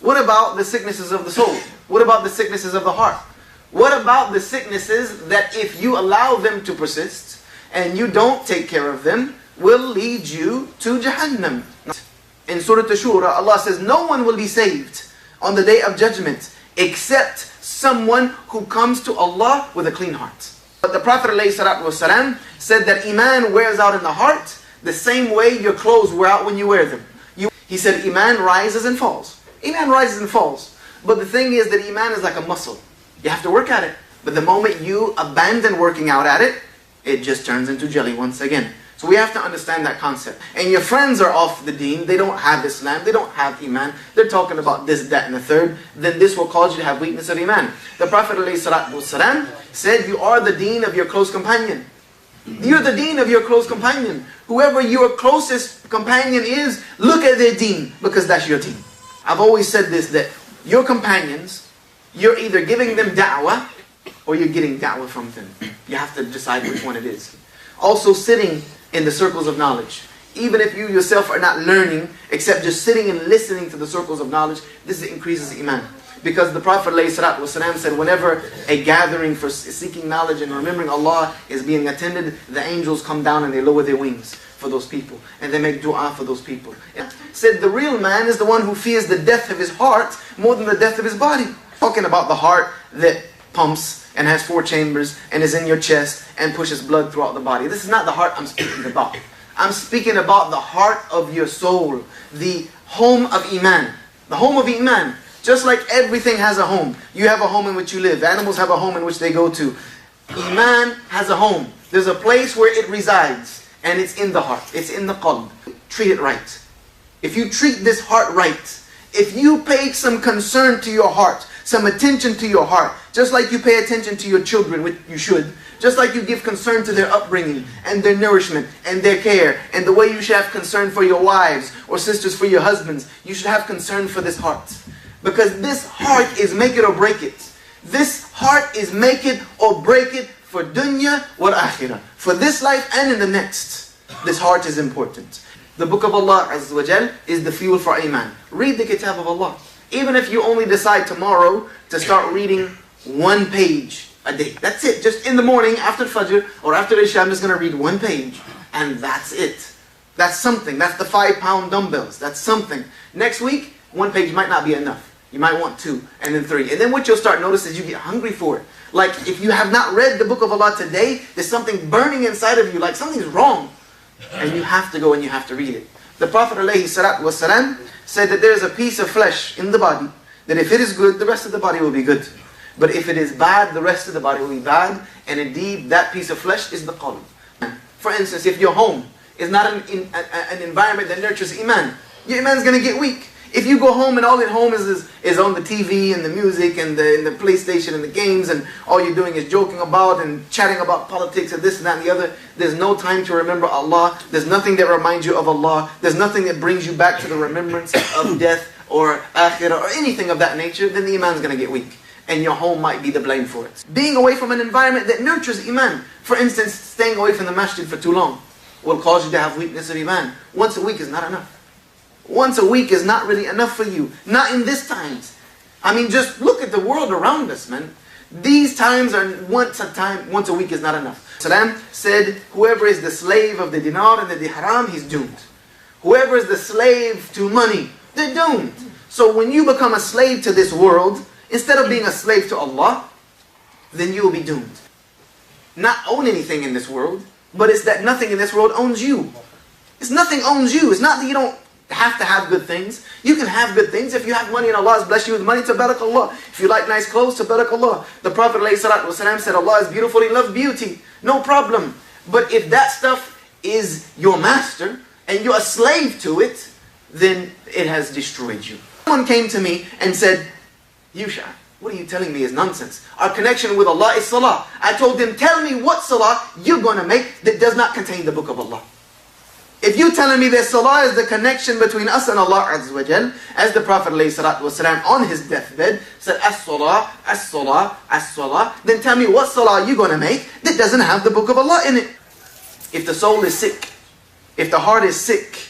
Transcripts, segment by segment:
What about the sicknesses of the soul? What about the sicknesses of the heart? What about the sicknesses that if you allow them to persist and you don't take care of them, will lead you to Jahannam? In Surah Shura, Allah says, no one will be saved on the Day of Judgment except someone who comes to Allah with a clean heart. But the Prophet ﷺ said that Iman wears out in the heart the same way your clothes wear out when you wear them. He said Iman rises and falls. Iman rises and falls. But the thing is that Iman is like a muscle. You have to work at it. But the moment you abandon working out at it, it just turns into jelly once again. So we have to understand that concept. And your friends are off the deen. They don't have Islam. They don't have Iman. They're talking about this, that, and the third. Then this will cause you to have weakness of Iman. The Prophet ﷺ said, you are the deen of your close companion. You're the deen of your close companion. Whoever your closest companion is, look at their deen, because that's your deen. I've always said this, that your companions, you're either giving them da'wah or you're getting da'wah from them. You have to decide which one it is. Also sitting in the circles of knowledge. Even if you yourself are not learning, except just sitting and listening to the circles of knowledge, this increases Iman. Because the Prophet ﷺ said, whenever a gathering for seeking knowledge and remembering Allah is being attended, the angels come down and they lower their wings for those people. And they make dua for those people. It said the real man is the one who fears the death of his heart more than the death of his body. Talking about the heart that pumps and has 4 chambers and is in your chest and pushes blood throughout the body. This is not the heart I'm speaking about. I'm speaking about the heart of your soul. The home of Iman. The home of Iman. Just like everything has a home. You have a home in which you live. Animals have a home in which they go to. Iman has a home. There's a place where it resides. And it's in the heart. It's in the qalb. Treat it right. If you treat this heart right, if you pay some concern to your heart, some attention to your heart, just like you pay attention to your children, which you should, just like you give concern to their upbringing and their nourishment and their care, and the way you should have concern for your wives or sisters, for your husbands, you should have concern for this heart. Because this heart is make it or break it. This heart is make it or break it for dunya or akhirah. For this life and in the next. This heart is important. The book of Allah Azza wa Jal is the fuel for Iman. Read the kitab of Allah. Even if you only decide tomorrow to start reading 1 page a day. That's it. Just in the morning after Fajr or after Isha, I'm just going to read 1 page. And that's it. That's something. That's the 5-pound dumbbells. That's something. Next week, 1 page might not be enough. You might want 2 and then 3. And then what you'll start noticing is you get hungry for it. Like if you have not read the book of Allah today, there's something burning inside of you, like something's wrong. And you have to go and you have to read it. The Prophet ﷺ said that there is a piece of flesh in the body, that if it is good, the rest of the body will be good. But if it is bad, the rest of the body will be bad. And indeed, that piece of flesh is the qalb. For instance, if your home is not an environment that nurtures Iman, your Iman is going to get weak. If you go home and all at home is on the TV and the music and the PlayStation and the games, and all you're doing is joking about and chatting about politics and this and that and the other, there's no time to remember Allah. There's nothing that reminds you of Allah. There's nothing that brings you back to the remembrance of death or akhirah or anything of that nature, then the Iman is going to get weak. And your home might be the blame for it. Being away from an environment that nurtures Iman. For instance, staying away from the masjid for too long will cause you to have weakness of Iman. Once a week is not enough. Once a week is not really enough for you. Not in these times. I mean, just look at the world around us, man. These times are once a week is not enough. Salam said, whoever is the slave of the dinar and the dirham, he's doomed. Whoever is the slave to money, they're doomed. So when you become a slave to this world, instead of being a slave to Allah, then you will be doomed. Not own anything in this world, but it's that nothing in this world owns you. It's nothing owns you. It's not that you don't have to have good things. You can have good things. If you have money and Allah has blessed you with money, tabarakallah. If you like nice clothes, tabarakallah. The Prophet ﷺ said, Allah is beautiful, He loves beauty. No problem. But if that stuff is your master, and you're a slave to it, then it has destroyed you. Someone came to me and said, Yusha, what are you telling me is nonsense? Our connection with Allah is salah. I told him, tell me what salah you're going to make that does not contain the book of Allah. If you're telling me that salah is the connection between us and Allah Azza wa Jal, as the Prophet ﷺ on his deathbed said, as-salah, as-salah, as-salah, then tell me what salah you're going to make that doesn't have the book of Allah in it. If the soul is sick, if the heart is sick,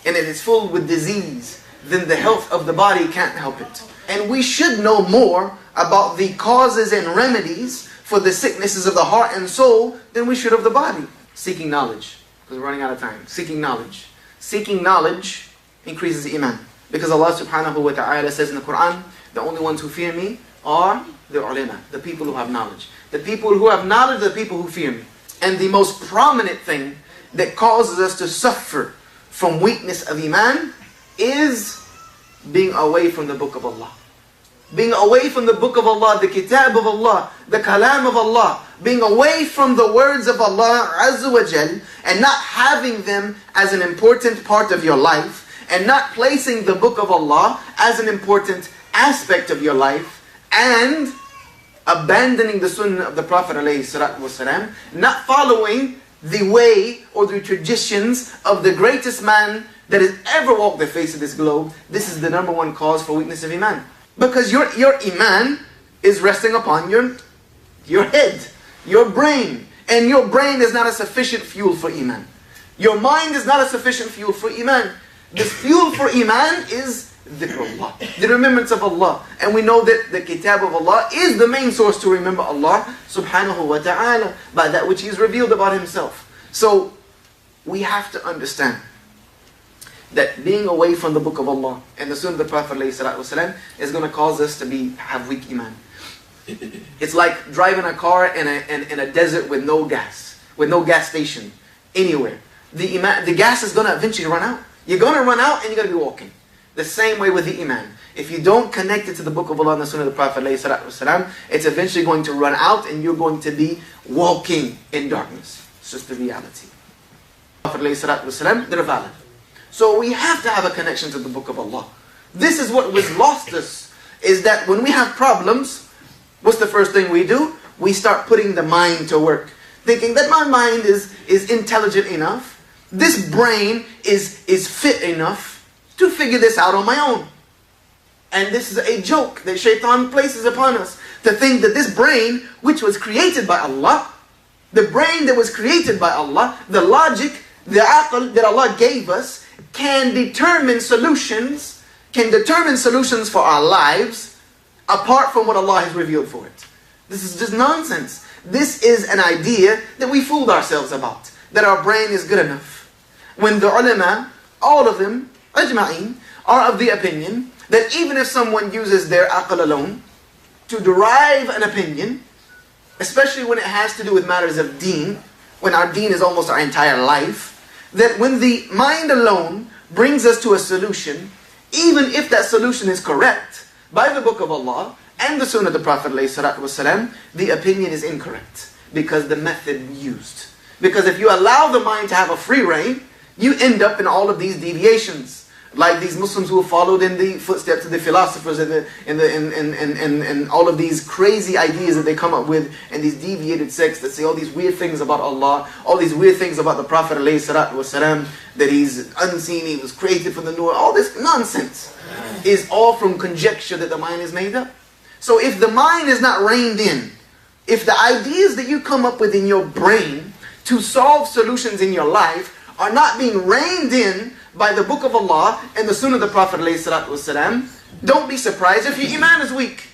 and it is full with disease, then the health of the body can't help it. And we should know more about the causes and remedies for the sicknesses of the heart and soul than we should of the body. Seeking knowledge, because we're running out of time. Seeking knowledge. Seeking knowledge increases iman. Because Allah subhanahu wa ta'ala says in the Qur'an, the only ones who fear me are the ulama, the people who have knowledge. The people who have knowledge are the people who fear me. And the most prominent thing that causes us to suffer from weakness of iman is being away from the book of Allah. Being away from the book of Allah, the kitab of Allah, the kalam of Allah. Being away from the words of Allah Azza wa Jal, and not having them as an important part of your life, and not placing the book of Allah as an important aspect of your life, and abandoning the sunnah of the Prophet ﷺ, not following the way or the traditions of the greatest man that has ever walked the face of this globe. This is the number one cause for weakness of iman. Because your iman is resting upon your head, your brain. And your brain is not a sufficient fuel for iman. Your mind is not a sufficient fuel for iman. The fuel for iman is dhikrullah, the remembrance of Allah. And we know that the kitab of Allah is the main source to remember Allah subhanahu wa ta'ala by that which He has revealed about Himself. So we have to understand that being away from the book of Allah and the sunnah of the Prophet ﷺ is going to cause us to have weak iman. It's like driving a car in a desert with no gas station anywhere. The gas is going to eventually run out. You're going to run out and you're going to be walking. The same way with the iman. If you don't connect it to the book of Allah and the sunnah of the Prophet ﷺ, it's eventually going to run out and you're going to be walking in darkness. It's just the reality. Prophet ﷺ, they're valid. So we have to have a connection to the book of Allah. This is what was lost us, is that when we have problems, what's the first thing we do? We start putting the mind to work. Thinking that my mind is intelligent enough, this brain is fit enough to figure this out on my own. And this is a joke that shaitan places upon us, to think that this brain, which was created by Allah, the brain that was created by Allah, the logic, the aql that Allah gave us, can determine solutions for our lives apart from what Allah has revealed for it. This is just nonsense. This is an idea that we fooled ourselves about, that our brain is good enough. When the ulama, all of them, ajma'in, are of the opinion that even if someone uses their aql alone to derive an opinion, especially when it has to do with matters of deen, when our deen is almost our entire life, that when the mind alone brings us to a solution, even if that solution is correct by the book of Allah and the sunnah of the Prophet ﷺ, the opinion is incorrect because the method used. Because if you allow the mind to have a free reign, you end up in all of these deviations. Like these Muslims who have followed in the footsteps of the philosophers and all of these crazy ideas that they come up with, and these deviated sects that say all these weird things about Allah, all these weird things about the Prophet ﷺ, that he's unseen, he was created from the nur. All this nonsense is all from conjecture that the mind is made up. So if the mind is not reined in, if the ideas that you come up with in your brain to solve solutions in your life are not being reined in by the book of Allah and the sunnah of the Prophet ﷺ, don't be surprised if your iman is weak.